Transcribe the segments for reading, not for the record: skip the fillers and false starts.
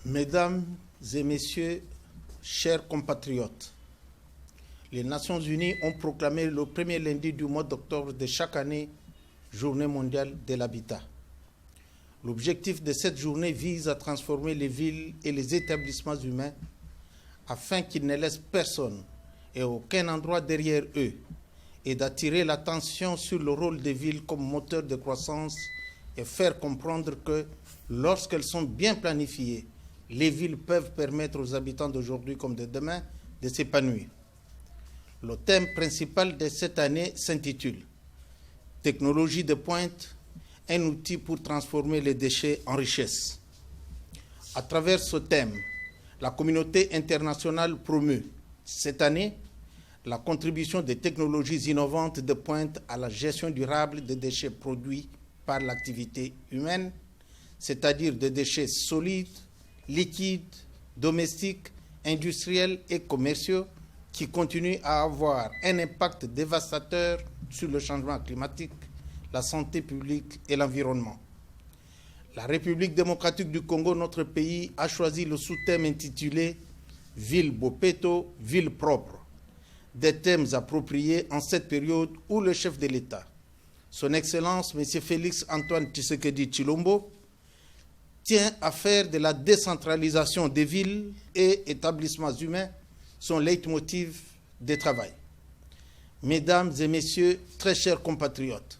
Mesdames et messieurs, chers compatriotes, les Nations Unies ont proclamé le premier lundi du mois d'octobre de chaque année Journée mondiale de l'habitat. L'objectif de cette journée vise à transformer les villes et les établissements humains afin qu'ils ne laissent personne et aucun endroit derrière eux et d'attirer l'attention sur le rôle des villes comme moteur de croissance et faire comprendre que lorsqu'elles sont bien planifiées, les villes peuvent permettre aux habitants d'aujourd'hui comme de demain de s'épanouir. Le thème principal de cette année s'intitule « Technologie de pointe, un outil pour transformer les déchets en richesse ». À travers ce thème, la communauté internationale promeut cette année la contribution des technologies innovantes de pointe à la gestion durable des déchets produits par l'activité humaine, c'est-à-dire des déchets solides, liquides, domestiques, industriels et commerciaux qui continuent à avoir un impact dévastateur sur le changement climatique, la santé publique et l'environnement. La République démocratique du Congo, notre pays, a choisi le sous-thème intitulé « Ville Bopeto, ville propre », des thèmes appropriés en cette période où le chef de l'État, son Excellence M. Félix Antoine Tshisekedi Tshilombo, tient à faire de la décentralisation des villes et établissements humains son leitmotiv de travail. Mesdames et messieurs, très chers compatriotes,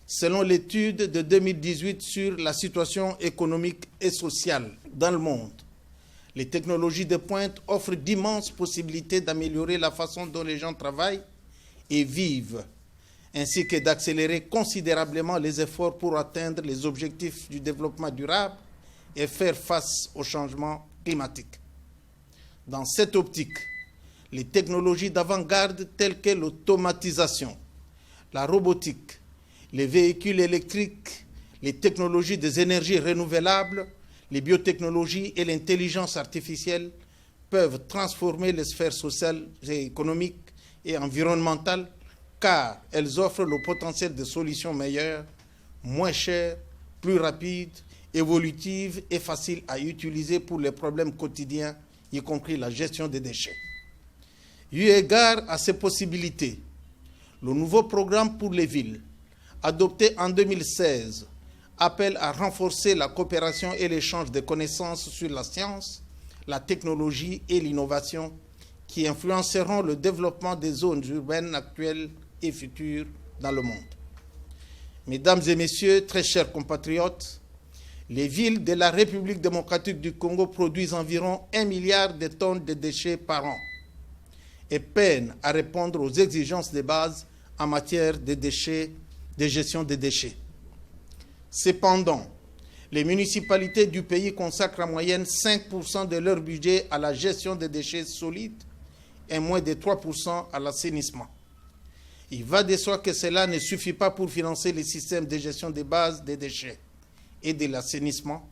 selon l'étude de 2018 sur la situation économique et sociale dans le monde, les technologies de pointe offrent d'immenses possibilités d'améliorer la façon dont les gens travaillent et vivent, ainsi que d'accélérer considérablement les efforts pour atteindre les objectifs du développement durable et faire face au changement climatique. Dans cette optique, les technologies d'avant-garde telles que l'automatisation, la robotique, les véhicules électriques, les technologies des énergies renouvelables, les biotechnologies et l'intelligence artificielle peuvent transformer les sphères sociales et économiques et environnementales car elles offrent le potentiel de solutions meilleures, moins chères, plus rapides, évolutives et faciles à utiliser pour les problèmes quotidiens, y compris la gestion des déchets. Eu égard à ces possibilités, le nouveau programme pour les villes, adopté en 2016, appelle à renforcer la coopération et l'échange de connaissances sur la science, la technologie et l'innovation qui influenceront le développement des zones urbaines actuelles et futures dans le monde. Mesdames et messieurs, très chers compatriotes, les villes de la République démocratique du Congo produisent environ 1 milliard de tonnes de déchets par an et peinent à répondre aux exigences de base en matière de déchets, de gestion des déchets. Cependant, les municipalités du pays consacrent en moyenne 5% de leur budget à la gestion des déchets solides et moins de 3% à l'assainissement. Il va de soi que cela ne suffit pas pour financer les systèmes de gestion de base des déchets et de l'assainissement,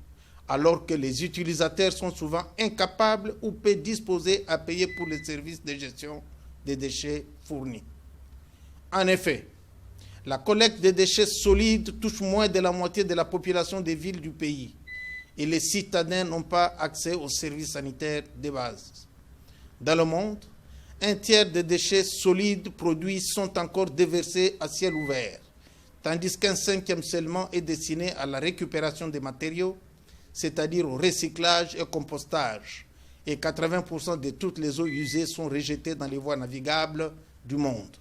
alors que les utilisateurs sont souvent incapables ou peu disposés à payer pour les services de gestion des déchets fournis. En effet, la collecte des déchets solides touche moins de la moitié de la population des villes du pays et les citadins n'ont pas accès aux services sanitaires de base. Dans le monde, 1/3 des déchets solides produits sont encore déversés à ciel ouvert, tandis qu'un 1/5 seulement est destiné à la récupération des matériaux, c'est-à-dire au recyclage et compostage, et 80% de toutes les eaux usées sont rejetées dans les voies navigables du monde.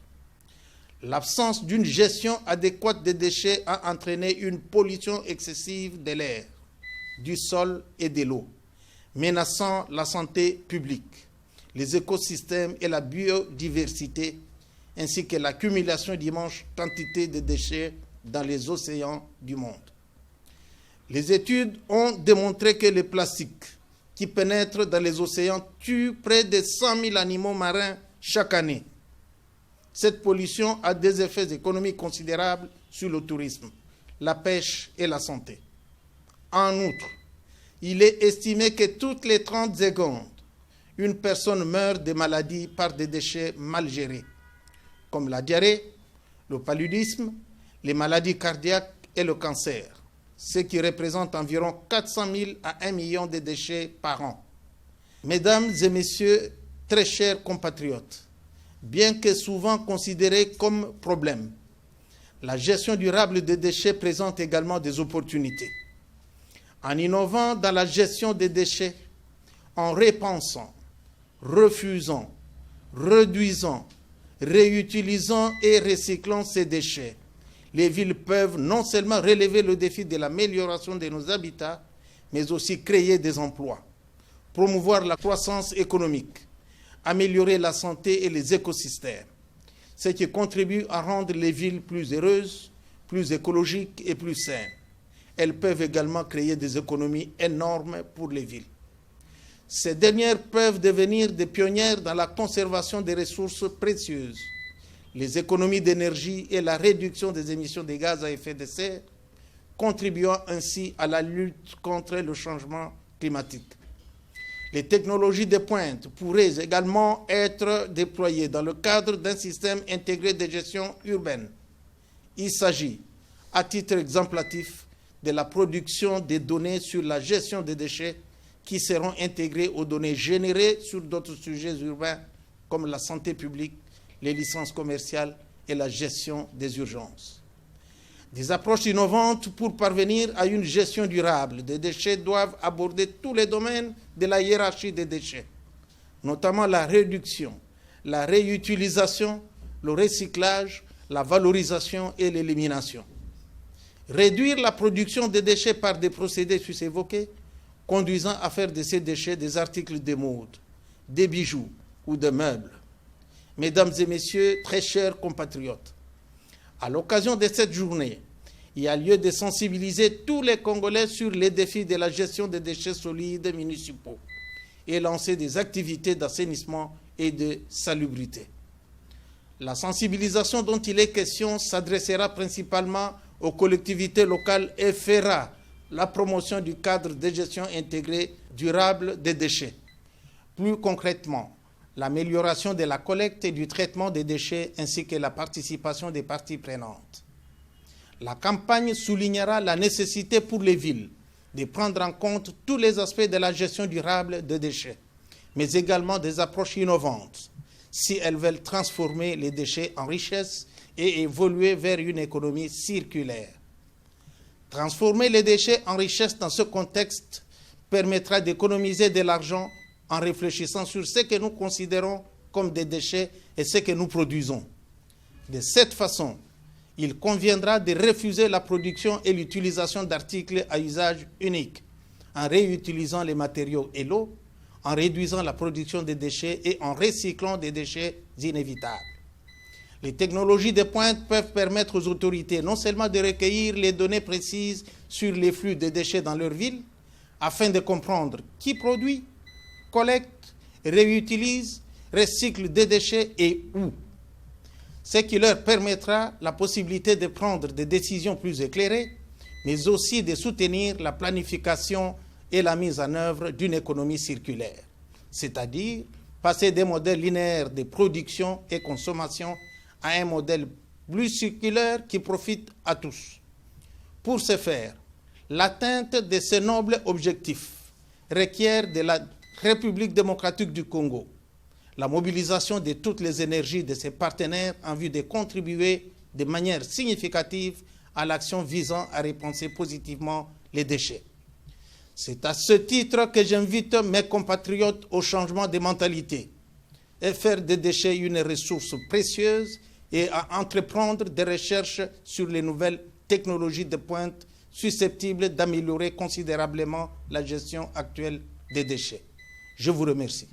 L'absence d'une gestion adéquate des déchets a entraîné une pollution excessive de l'air, du sol et de l'eau, menaçant la santé publique, les écosystèmes et la biodiversité, ainsi que l'accumulation d'immenses quantités de déchets dans les océans du monde. Les études ont démontré que les plastiques qui pénètrent dans les océans tuent près de 100 000 animaux marins chaque année. Cette pollution a des effets économiques considérables sur le tourisme, la pêche et la santé. En outre, il est estimé que toutes les 30 secondes, une personne meurt de maladies par des déchets mal gérés, comme la diarrhée, le paludisme, les maladies cardiaques et le cancer. ce qui représente environ 400 000 à 1 million de déchets par an. Mesdames et messieurs, très chers compatriotes, bien que souvent considérée comme problème, la gestion durable des déchets présente également des opportunités. En innovant dans la gestion des déchets, en repensant, refusant, réduisant, réutilisant et recyclant ces déchets, les villes peuvent non seulement relever le défi de l'amélioration de nos habitats, mais aussi créer des emplois, promouvoir la croissance économique, améliorer la santé et les écosystèmes, ce qui contribue à rendre les villes plus heureuses, plus écologiques et plus saines. Elles peuvent également créer des économies énormes pour les villes. Ces dernières peuvent devenir des pionnières dans la conservation des ressources précieuses, les économies d'énergie et la réduction des émissions de gaz à effet de serre, contribuant ainsi à la lutte contre le changement climatique. Les technologies de pointe pourraient également être déployées dans le cadre d'un système intégré de gestion urbaine. Il s'agit, à titre exemplatif, de la production des données sur la gestion des déchets qui seront intégrées aux données générées sur d'autres sujets urbains comme la santé publique, les licences commerciales et la gestion des urgences. Des approches innovantes pour parvenir à une gestion durable des déchets doivent aborder tous les domaines de la hiérarchie des déchets, notamment la réduction, la réutilisation, le recyclage, la valorisation et l'élimination. Réduire la production des déchets par des procédés sus-évoqués, conduisant à faire de ces déchets des articles de mode, des bijoux ou des meubles. Mesdames et messieurs, très chers compatriotes, à l'occasion de cette journée, il y a lieu de sensibiliser tous les Congolais sur les défis de la gestion des déchets solides municipaux et lancer des activités d'assainissement et de salubrité. La sensibilisation dont il est question s'adressera principalement aux collectivités locales et fera la promotion du cadre de gestion intégrée durable des déchets. Plus concrètement, l'amélioration de la collecte et du traitement des déchets ainsi que la participation des parties prenantes. La campagne soulignera la nécessité pour les villes de prendre en compte tous les aspects de la gestion durable des déchets, mais également des approches innovantes, si elles veulent transformer les déchets en richesse et évoluer vers une économie circulaire. Transformer les déchets en richesse dans ce contexte permettra d'économiser de l'argent en réfléchissant sur ce que nous considérons comme des déchets et ce que nous produisons. De cette façon, il conviendra de refuser la production et l'utilisation d'articles à usage unique, en réutilisant les matériaux et l'eau, en réduisant la production des déchets et en recyclant des déchets inévitables. Les technologies de pointe peuvent permettre aux autorités non seulement de recueillir les données précises sur les flux de déchets dans leur ville, afin de comprendre qui produit, collecte, réutilise, recycle des déchets et où. Ce qui leur permettra la possibilité de prendre des décisions plus éclairées, mais aussi de soutenir la planification et la mise en œuvre d'une économie circulaire, c'est-à-dire passer des modèles linéaires de production et consommation à un modèle plus circulaire qui profite à tous. Pour ce faire, l'atteinte de ce noble objectif requiert de la République démocratique du Congo la mobilisation de toutes les énergies de ses partenaires en vue de contribuer de manière significative à l'action visant à repenser positivement les déchets. C'est à ce titre que j'invite mes compatriotes au changement de mentalité et faire des déchets une ressource précieuse et à entreprendre des recherches sur les nouvelles technologies de pointe susceptibles d'améliorer considérablement la gestion actuelle des déchets. Je vous remercie.